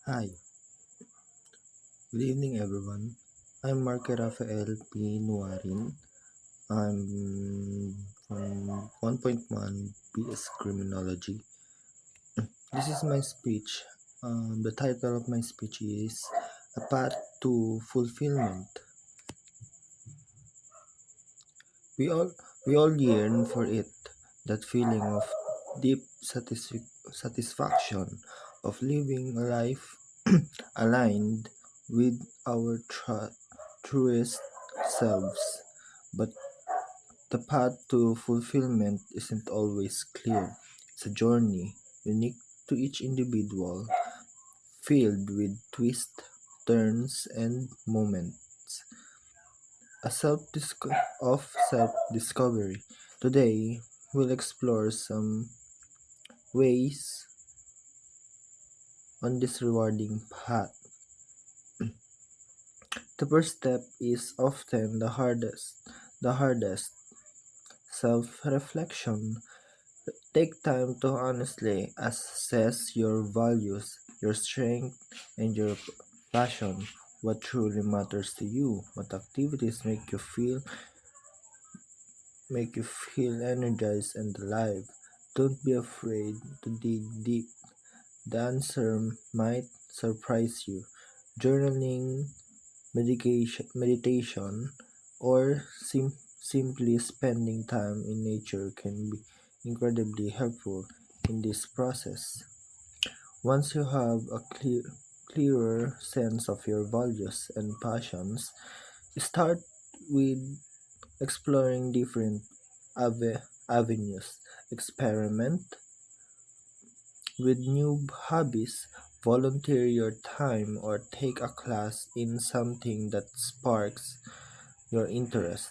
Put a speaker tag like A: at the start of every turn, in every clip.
A: Hi, good evening everyone. I'm Mark Rafael P. Nuarin. I'm from 1.1 BS Criminology. This is my speech. The title of my speech is A Path to Fulfillment. We all, we all yearn for it, that feeling of deep satisfaction of living a life aligned with our truest selves. But the path to fulfillment isn't always clear. It's a journey unique to each individual, filled with twists, turns, and moments a self-discovery. Today, we'll explore some ways on this rewarding path. The first step is often the hardest. The hardest self-reflection. Take time to honestly assess your values, your strength, and your passion. What truly matters to you? What activities make you feel energized and alive? Don't be afraid to dig deep. The answer might surprise you. Journaling, meditation, or simply spending time in nature can be incredibly helpful in this process. Once you have a clearer sense of your values and passions, start with exploring different avenues. Experiment with new hobbies, volunteer your time, or take a class in something that sparks your interest.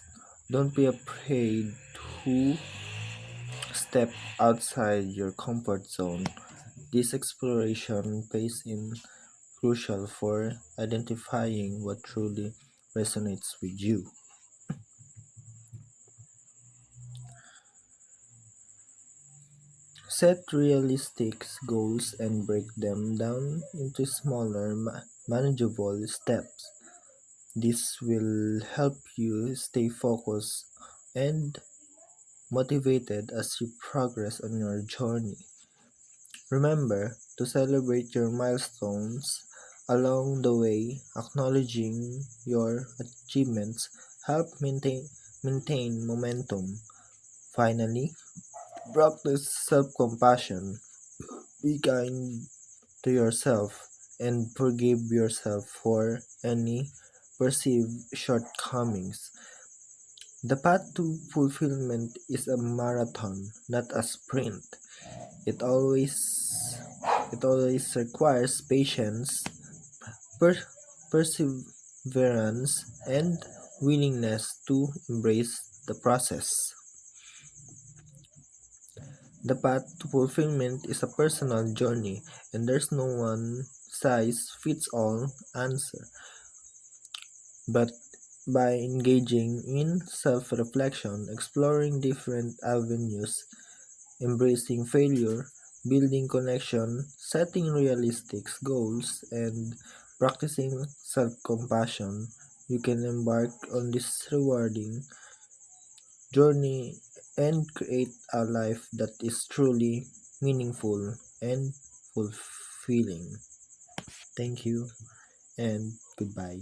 A: Don't be afraid to step outside your comfort zone. This exploration pays in crucial for identifying what truly resonates with you. Set realistic goals and break them down into smaller, manageable steps. This will help you stay focused and motivated as you progress on your journey. Remember to celebrate your milestones along the way. Acknowledging your achievements help maintain momentum. Finally, practice self-compassion. Be kind to yourself and forgive yourself for any perceived shortcomings. The path to fulfillment is a marathon, not a sprint. It always it always requires patience, per- perseverance, and willingness to embrace the process. The path to fulfillment is a personal journey, and there's no one size fits all answer. But by engaging in self reflection, exploring different avenues, embracing failure, building connection, setting realistic goals, and practicing self compassion, you can embark on this rewarding journey and create a life that is truly meaningful and fulfilling. Thank you and goodbye.